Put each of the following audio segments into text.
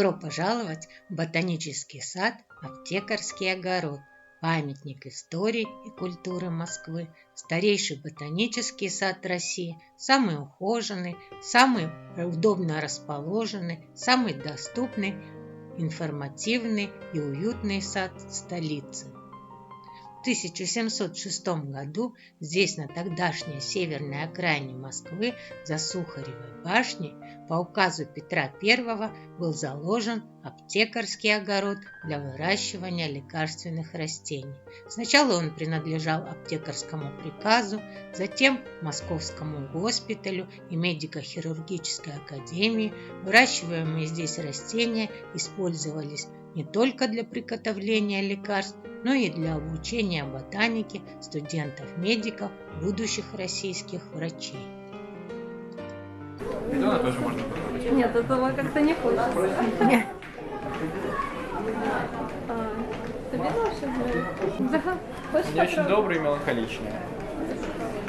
Добро пожаловать в ботанический сад «Аптекарский огород», памятник истории и культуры Москвы, старейший ботанический сад России, самый ухоженный, самый удобно расположенный, самый доступный, информативный и уютный сад столицы. В 1706 году здесь, на тогдашней северной окраине Москвы, за Сухаревой башней, по указу Петра I был заложен аптекарский огород для выращивания лекарственных растений. Сначала он принадлежал аптекарскому приказу, затем Московскому госпиталю и медико-хирургической академии. Выращиваемые здесь растения использовались не только для приготовления лекарств, но и для обучения ботанике студентов-медиков, будущих российских врачей. Бетона тоже можно попробовать? Нет, этого как-то не хочется. Нет. Ты видела сейчас? Да. Хочешь Они очень добрые и меланхоличные.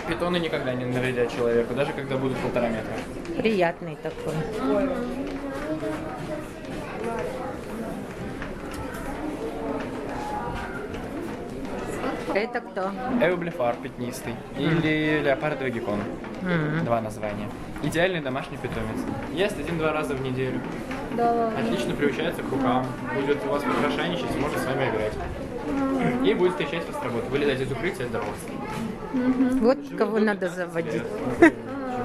Питоны никогда не навредят человеку, даже когда будут 1,5 метра. Приятный такой. Это кто? Эублефар пятнистый или леопардовый геккон. Два названия. Идеальный домашний питомец. Ест 1-2 раза в неделю. Да ладно. Отлично приучается к рукам. Будет у вас попрошайничать, сможет с вами играть. И будет встречать вас с работы. Вылезать из укрытия здороваться. Вот кого надо заводить.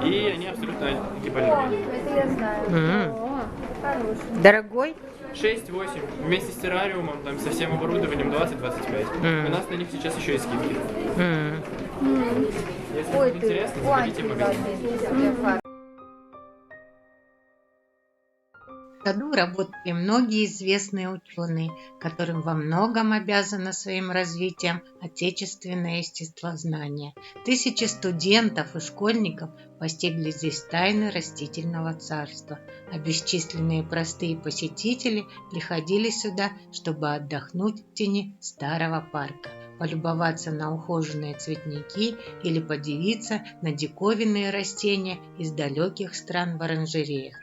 И они абсолютно гипоаллергенны. Это я знаю. О, хороший. Дорогой? 6-8. Вместе с террариумом, там, со всем оборудованием 20-25. У нас на них сейчас еще и скидки. Если Ой, вам ты, интересно, заходите в магазин. В саду работали многие известные ученые, которым во многом обязаны своим развитием отечественное естествознание. Тысячи студентов и школьников постигли здесь тайны растительного царства, а бесчисленные простые посетители приходили сюда, чтобы отдохнуть в тени старого парка, полюбоваться на ухоженные цветники или подивиться на диковинные растения из далеких стран в оранжереях.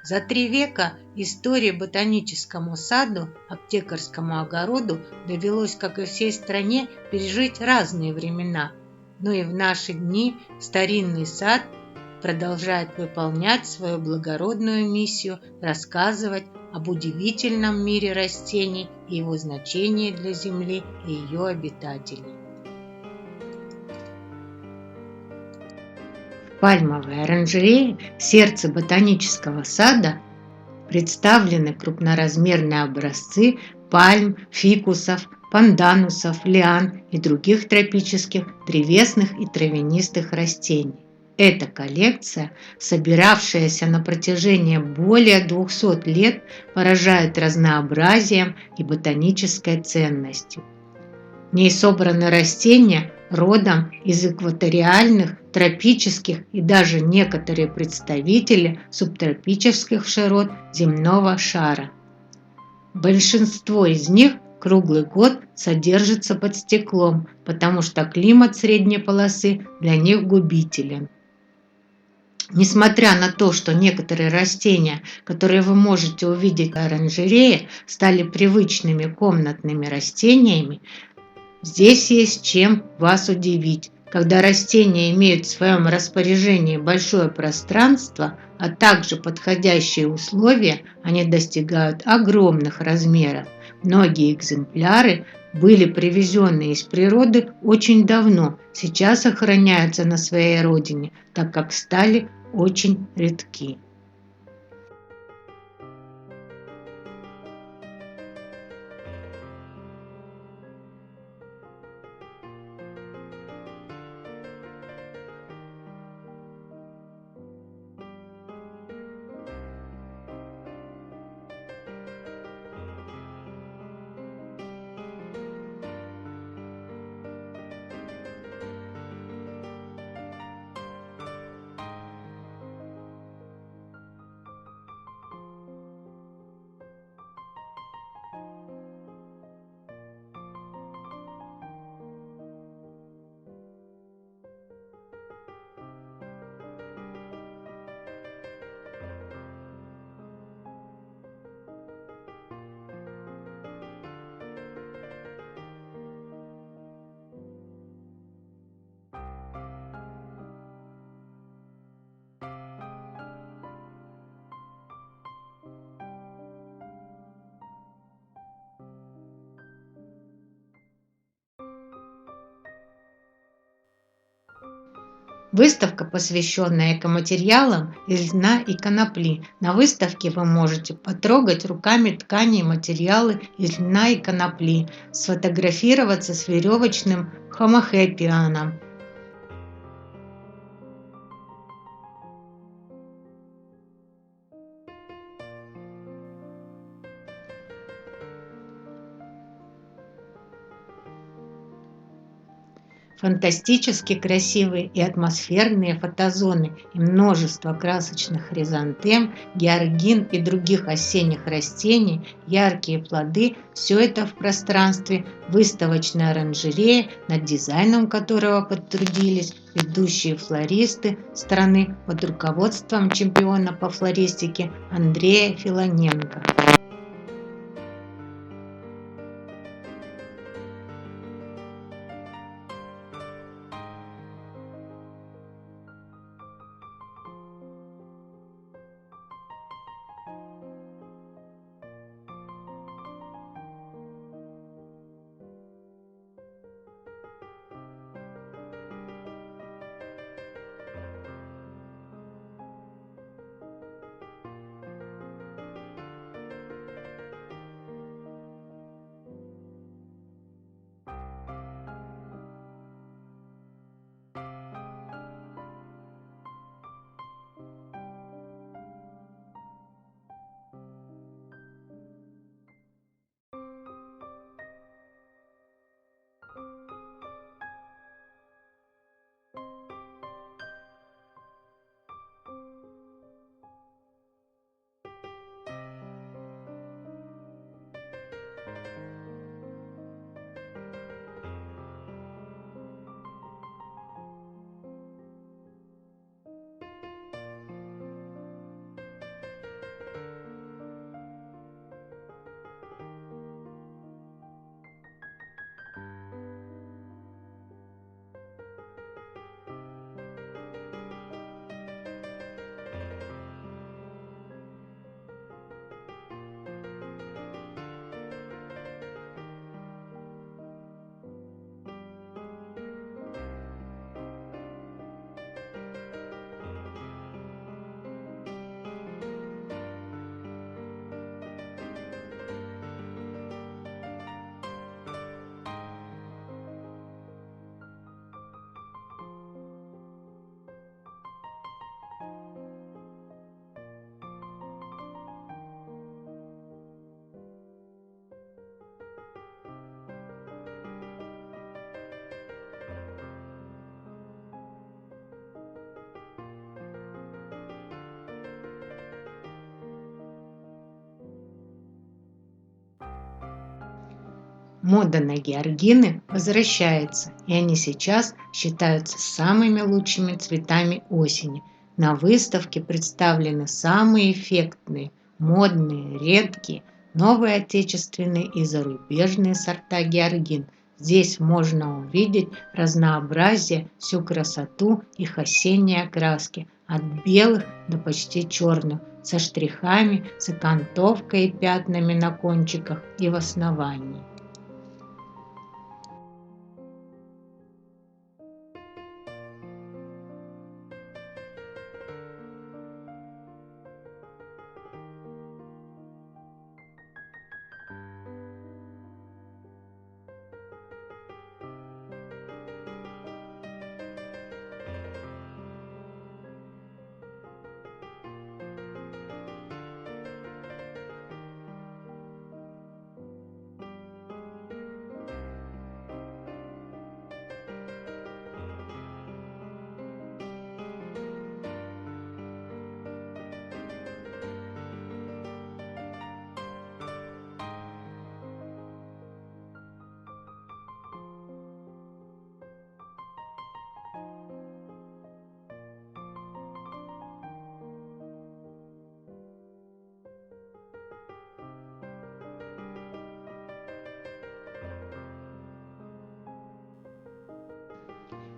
За 3 века истории ботаническому саду, аптекарскому огороду довелось, как и всей стране, пережить разные времена. Но и в наши дни старинный сад продолжает выполнять свою благородную миссию рассказывать об удивительном мире растений и его значении для Земли и ее обитателей. В пальмовой оранжерее в сердце ботанического сада представлены крупноразмерные образцы пальм, фикусов, панданусов, лиан и других тропических древесных и травянистых растений. Эта коллекция, собиравшаяся на протяжении более 200 лет, поражает разнообразием и ботанической ценностью. В ней собраны растения родом из экваториальных, тропических и даже некоторые представители субтропических широт земного шара. Большинство из них круглый год содержится под стеклом, потому что климат средней полосы для них губителен. Несмотря на то, что некоторые растения, которые вы можете увидеть в оранжерее, стали привычными комнатными растениями, здесь есть чем вас удивить. Когда растения имеют в своем распоряжении большое пространство, а также подходящие условия, они достигают огромных размеров. Многие экземпляры были привезены из природы очень давно, сейчас охраняются на своей родине, так как стали очень редки. Выставка, посвященная экоматериалам из льна и конопли. На выставке вы можете потрогать руками ткани и материалы из льна и конопли, сфотографироваться с веревочным хомохэппианом. Фантастически красивые и атмосферные фотозоны и множество красочных хризантем, георгин и других осенних растений, яркие плоды – все это в пространстве выставочной оранжереи, над дизайном которого потрудились ведущие флористы страны под руководством чемпиона по флористике Андрея Филоненко. Мода на георгины возвращается, и они сейчас считаются самыми лучшими цветами осени. На выставке представлены самые эффектные, модные, редкие, новые отечественные и зарубежные сорта георгин. Здесь можно увидеть разнообразие, всю красоту их осенней окраски, от белых до почти черных, со штрихами, с окантовкой и пятнами на кончиках и в основании.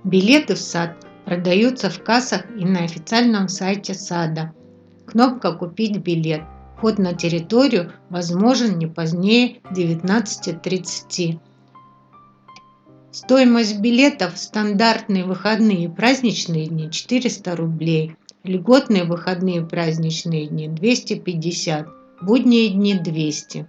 Билеты в сад продаются в кассах и на официальном сайте сада. Кнопка «Купить билет». Вход на территорию возможен не позднее 19:30. Стоимость билетов: стандартные выходные и праздничные дни 400 рублей, льготные выходные и праздничные дни 250, будние дни 200.